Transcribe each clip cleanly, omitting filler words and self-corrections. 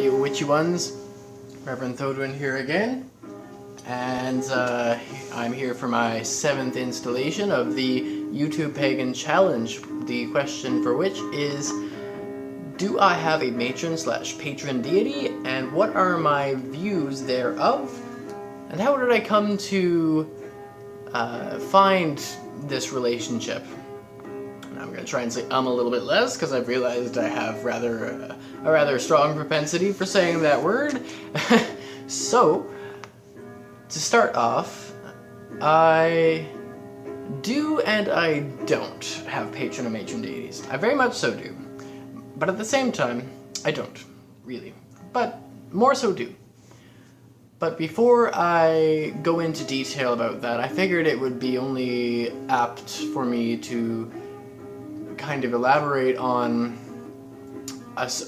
Hey witchy ones, Reverend Thodwin here again, and I'm here for my 7th installation of the YouTube Pagan Challenge, the question for which is, do I have a matron/patron deity, and what are my views thereof, and how did I come to find this relationship? I'm going to try and say a little bit less, because I've realized I have a rather strong propensity for saying that word. So, to start off, I do and I don't have patron and matron deities. I very much so do. But at the same time, I don't, really. But more so do. But before I go into detail about that, I figured it would be only apt for me to kind of elaborate on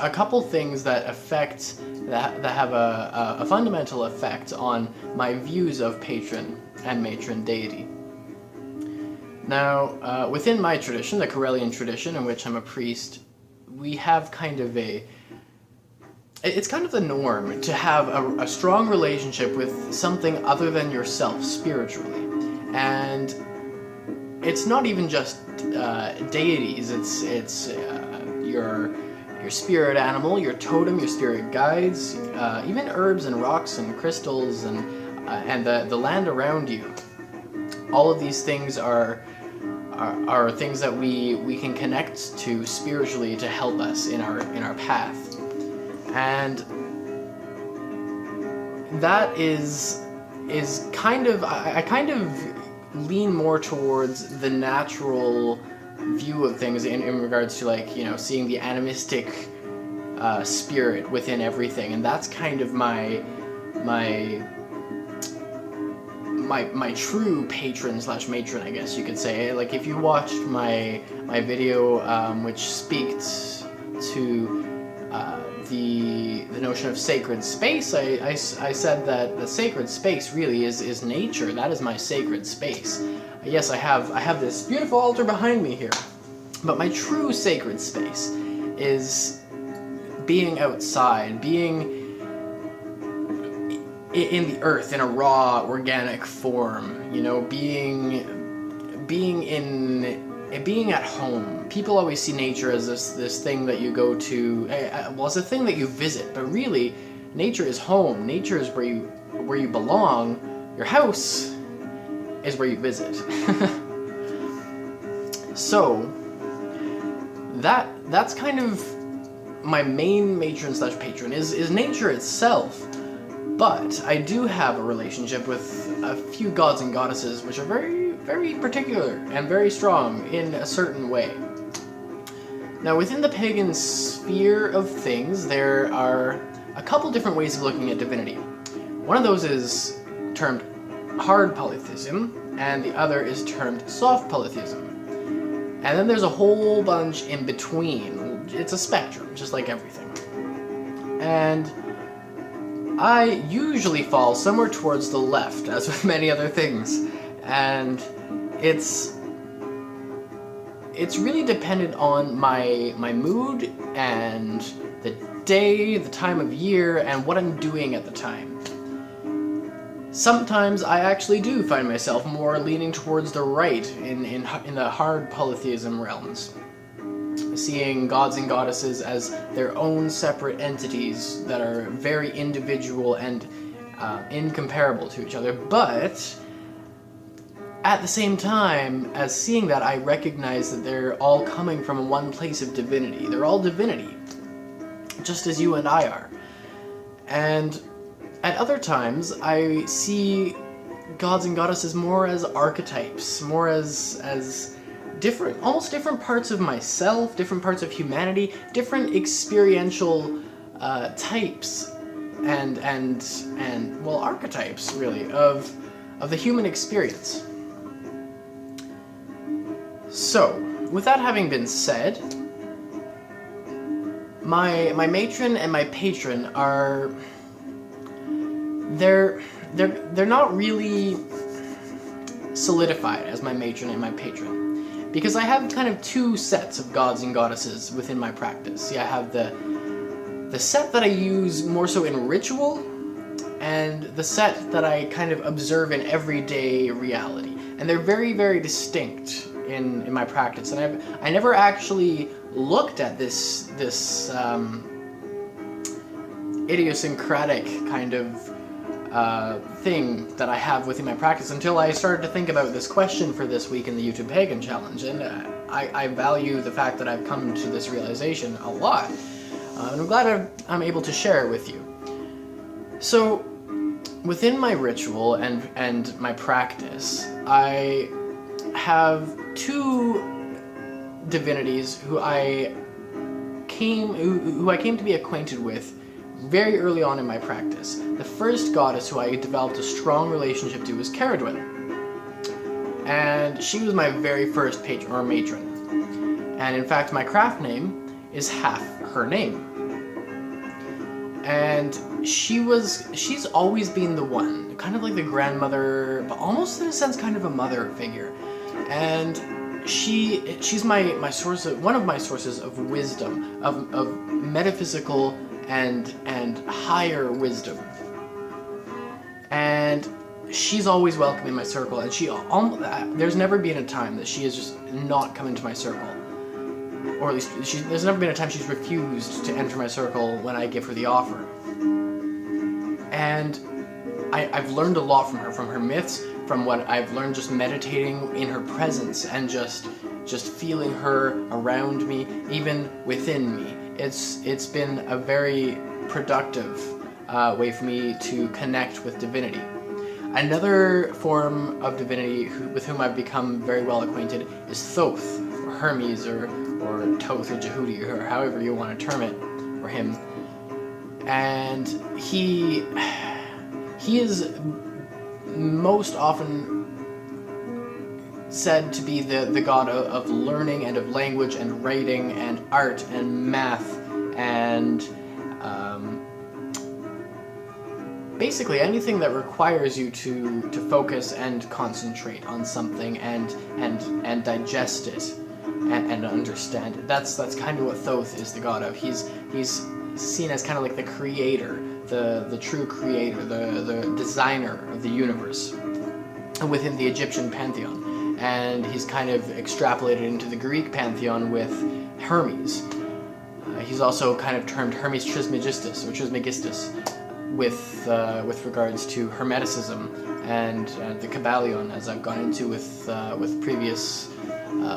a couple things that have a fundamental effect on my views of patron and matron deity. Now, within my tradition, the Corellian tradition, in which I'm a priest, we have kind of it's kind of the norm to have a strong relationship with something other than yourself spiritually. And it's not even just deities, it's your spirit animal, your totem, your spirit guides, even herbs and rocks and crystals and the land around you. All of these things are things that we can connect to spiritually to help us in our path. And that is kind of, I kind of lean more towards the natural view of things in regards to, like, you know, seeing the animistic spirit within everything, and that's kind of my true patron/matron, I guess you could say. Like, if you watched my video which speaks to the notion of sacred space, I said that the sacred space really is nature. That is my sacred space. Yes, I have this beautiful altar behind me here, but my true sacred space is being outside, being in the earth in a raw, organic form. You know, being at home. People always see nature as this thing that you go to. Well, it's a thing that you visit, but really, nature is home. Nature is where you belong. Your house is where you visit. So that's kind of my main matron/patron is nature itself. But I do have a relationship with a few gods and goddesses which are very, very particular and very strong in a certain way. Now, within the pagan sphere of things, there are a couple different ways of looking at divinity. One of those is termed hard polytheism, and the other is termed soft polytheism. And then there's a whole bunch in between. It's a spectrum, just like everything. And I usually fall somewhere towards the left, as with many other things. And it's really dependent on my mood and the day, the time of year, and what I'm doing at the time. Sometimes I actually do find myself more leaning towards the right in the hard polytheism realms, seeing gods and goddesses as their own separate entities that are very individual and incomparable to each other. But at the same time as seeing that, I recognize that they're all coming from one place of divinity. They're all divinity, just as you and I are. And at other times, I see gods and goddesses more as archetypes, more as different, almost different parts of myself, different parts of humanity, different experiential types and well, archetypes really of the human experience. So, with that having been said, my matron and my patron are they're not really solidified as my matron and my patron, because I have kind of two sets of gods and goddesses within my practice. See, I have the the set that I use more so in ritual, and the set that I kind of observe in everyday reality. And they're very, very distinct in my practice. And I never actually looked at this idiosyncratic kind of thing that I have within my practice until I started to think about this question for this week in the YouTube Pagan Challenge. And I value the fact that I've come to this realization a lot. And I'm glad I'm able to share it with you. So, within my ritual and my practice, I have two divinities who I came to be acquainted with very early on in my practice. The first goddess who I developed a strong relationship to was Caradwin, and she was my very first patron or matron. And in fact, my craft name is half her name. And she's always been the one, kind of like the grandmother, but almost in a sense kind of a mother figure. And she's my source of, one of my sources of wisdom, of metaphysical and higher wisdom. And she's always welcome in my circle, and there's never been a time that she has just not come into my circle. Or at least, there's never been a time she's refused to enter my circle when I give her the offer. And I've learned a lot from her myths, from what I've learned just meditating in her presence and just feeling her around me, even within me. It's been a very productive way for me to connect with divinity. Another form of divinity with whom I've become very well acquainted is Thoth, or Hermes, or Toth, or Jehudi, or however you want to term it, or him. And he is most often said to be the god of learning and of language and writing and art and math and basically anything that requires you to focus and concentrate on something and digest it and understand it. That's kind of what Thoth is the god of. He's seen as kind of like the creator, the true creator, the designer of the universe within the Egyptian pantheon. And he's kind of extrapolated into the Greek pantheon with Hermes. He's also kind of termed Hermes Trismegistus, or Trismegistus, with regards to Hermeticism and the Kabbalion, as I've gone into with previous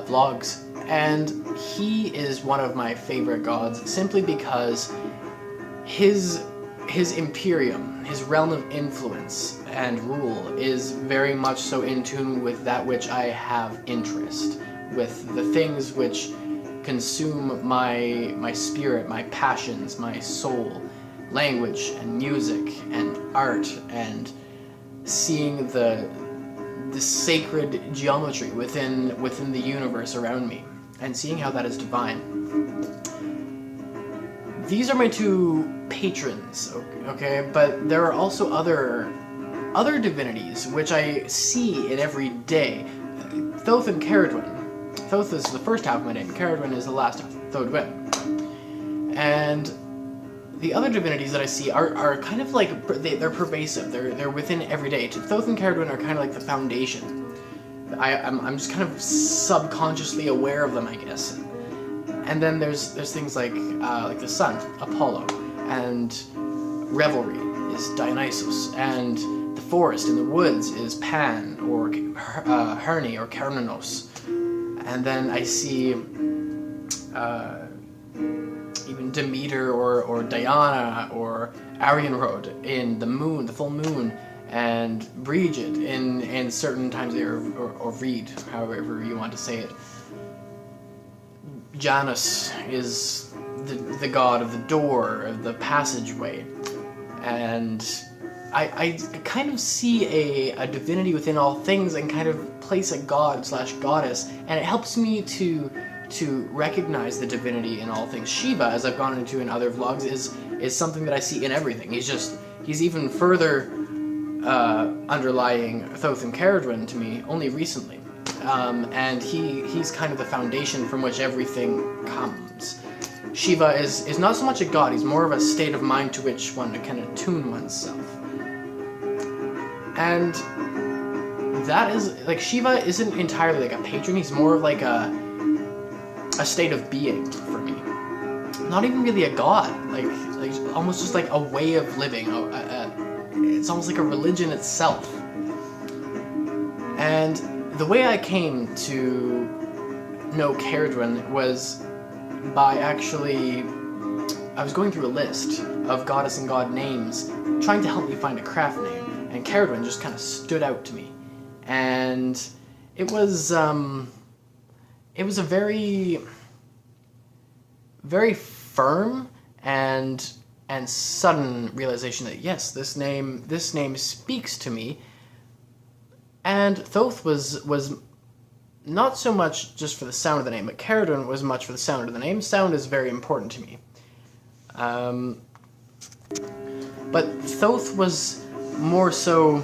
vlogs. And he is one of my favorite gods simply because his imperium, his realm of influence and rule is very much so in tune with that which I have interest, with the things which consume my spirit, my passions, my soul, language and music and art, and seeing the sacred geometry within the universe around me, and seeing how that is divine. These are my two patrons, okay? But there are also other divinities which I see in every day. Thoth and Caradwin. Thoth is the first half of my name, Caradwin is the last half, Thodwin. And the other divinities that I see are kind of like, they're pervasive, they're within every day. Thoth and Caradwin are kind of like the foundation. I'm just kind of subconsciously aware of them, I guess. And then there's things like the sun, Apollo, and revelry is Dionysus, and the forest and the woods is Pan, or Herne, or Keranos. And then I see even Demeter or Diana or Arianrod in the moon, the full moon, and Brigid in certain times there, or Reed, however you want to say it. Janus is the god of the door, of the passageway, and I kind of see a divinity within all things and kind of place a god / goddess, and it helps me to recognize the divinity in all things. Shiva, as I've gone into in other vlogs, is something that I see in everything. He's even further underlying Thoth and Caradwin to me only recently. And he's kind of the foundation from which everything comes. Shiva is not so much a god, he's more of a state of mind to which one can attune oneself. And that is, like, Shiva isn't entirely like a patron, he's more of like a state of being for me. Not even really a god, like almost just like a way of living. It's almost like a religion itself. And the way I came to know Caradwen was by actually, I was going through a list of goddess and god names, trying to help me find a craft name, and Caradwen just kind of stood out to me. And it was a very, very firm and sudden realization that yes, this name speaks to me. And Thoth was not so much just for the sound of the name, but Caradwen was much for the sound of the name. Sound is very important to me. But Thoth was more so,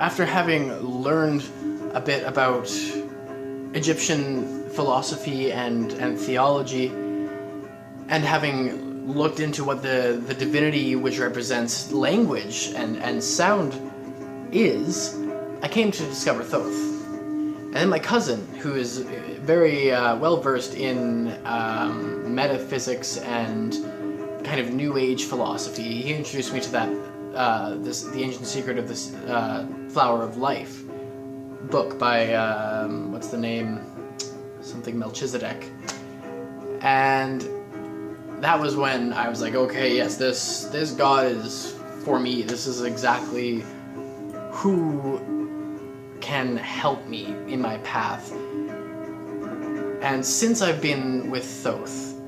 after having learned a bit about Egyptian philosophy and theology, and having looked into what the divinity which represents language and sound is, I came to discover Thoth. And then my cousin, who is very well-versed in metaphysics and kind of New Age philosophy, he introduced me to that, The Ancient Secret of this Flower of Life book by, what's the name? Something Melchizedek. And that was when I was like, okay, yes, this god is for me. This is exactly who can help me in my path. And since I've been with Thoth,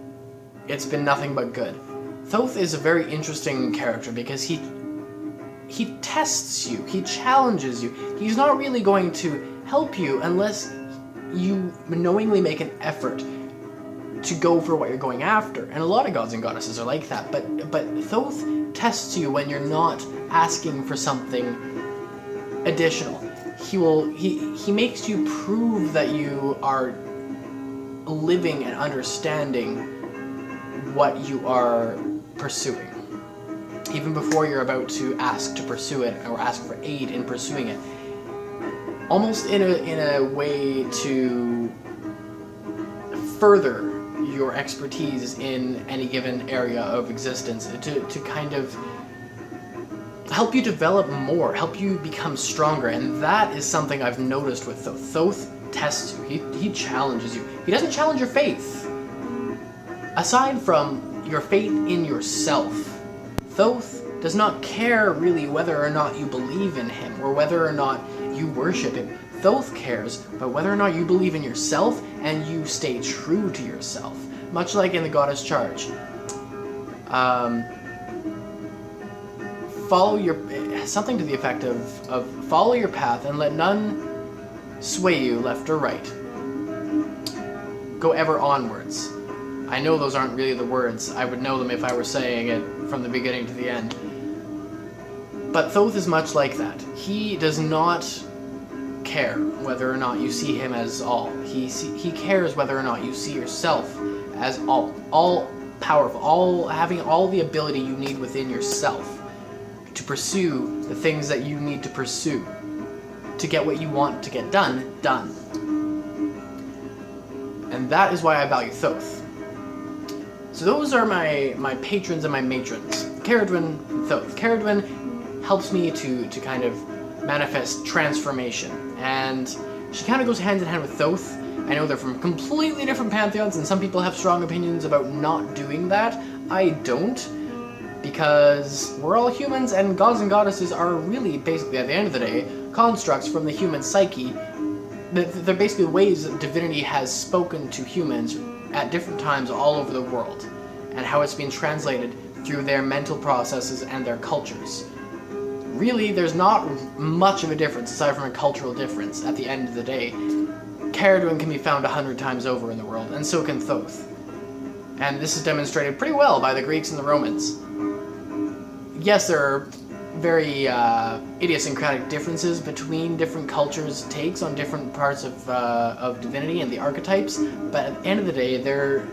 it's been nothing but good. Thoth is a very interesting character because he tests you, he challenges you. He's not really going to help you unless you knowingly make an effort to go for what you're going after. And a lot of gods and goddesses are like that, but Thoth tests you when you're not asking for something additional. He makes you prove that you are living and understanding what you are pursuing, even before you're about to ask to pursue it or ask for aid in pursuing it. Almost in a way to further your expertise in any given area of existence, to kind of help you develop more, help you become stronger. And that is something I've noticed with Thoth. Thoth tests you, he challenges you. He doesn't challenge your faith. Aside from your faith in yourself, Thoth does not care really whether or not you believe in him or whether or not you worship him. Thoth cares about whether or not you believe in yourself and you stay true to yourself. Much like in the Goddess Charge. Follow your... something to the effect of follow your path and let none sway you left or right. Go ever onwards. I know those aren't really the words. I would know them if I were saying it from the beginning to the end. But Thoth is much like that. He does not care whether or not you see him as all. He cares whether or not you see yourself as all powerful, having all the ability you need within yourself to pursue the things that you need to pursue, to get what you want to get done. And that is why I value Thoth. So those are my patrons and my matrons. Caradwen and Thoth. Caradwen helps me to kind of manifest transformation, and she kind of goes hand in hand with Thoth. I know they're from completely different pantheons, and some people have strong opinions about not doing that. I don't, because we're all humans, and gods and goddesses are really, basically, at the end of the day, constructs from the human psyche. They're basically ways that divinity has spoken to humans at different times all over the world, and how it's been translated through their mental processes and their cultures. Really, there's not much of a difference aside from a cultural difference at the end of the day. Caradwen can be found 100 times over in the world, and so can Thoth. And this is demonstrated pretty well by the Greeks and the Romans. Yes, there are very idiosyncratic differences between different cultures' takes on different parts of divinity and the archetypes, but at the end of the day, they're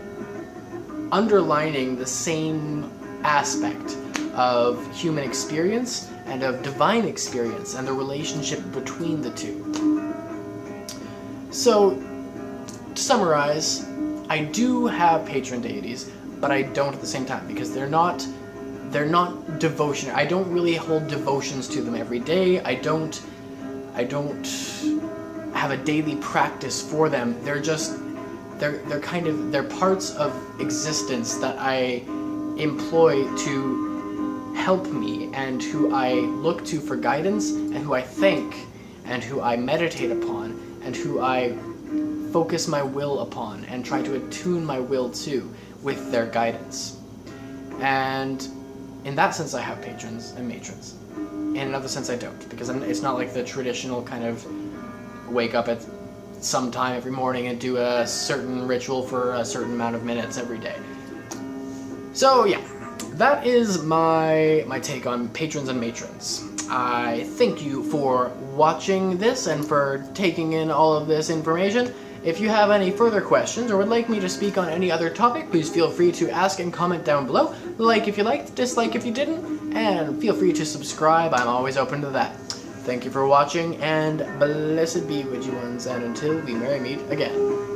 underlining the same aspect of human experience and of divine experience and the relationship between the two. So, to summarize, I do have patron deities, but I don't at the same time, because they're not devotion. I don't really hold devotions to them every day. I don't have a daily practice for them. They're parts of existence that I employ to help me, and who I look to for guidance, and who I thank, and who I meditate upon, and who I focus my will upon and try to attune my will to with their guidance. And in that sense I have patrons and matrons. In another sense I don't, because it's not like the traditional kind of wake up at some time every morning and do a certain ritual for a certain amount of minutes every day. So yeah, that is my take on patrons and matrons. I thank you for watching this and for taking in all of this information. If you have any further questions or would like me to speak on any other topic, please feel free to ask and comment down below. Like if you liked, dislike if you didn't, and feel free to subscribe. I'm always open to that. Thank you for watching, and blessed be with you ones, and until we merry meet again.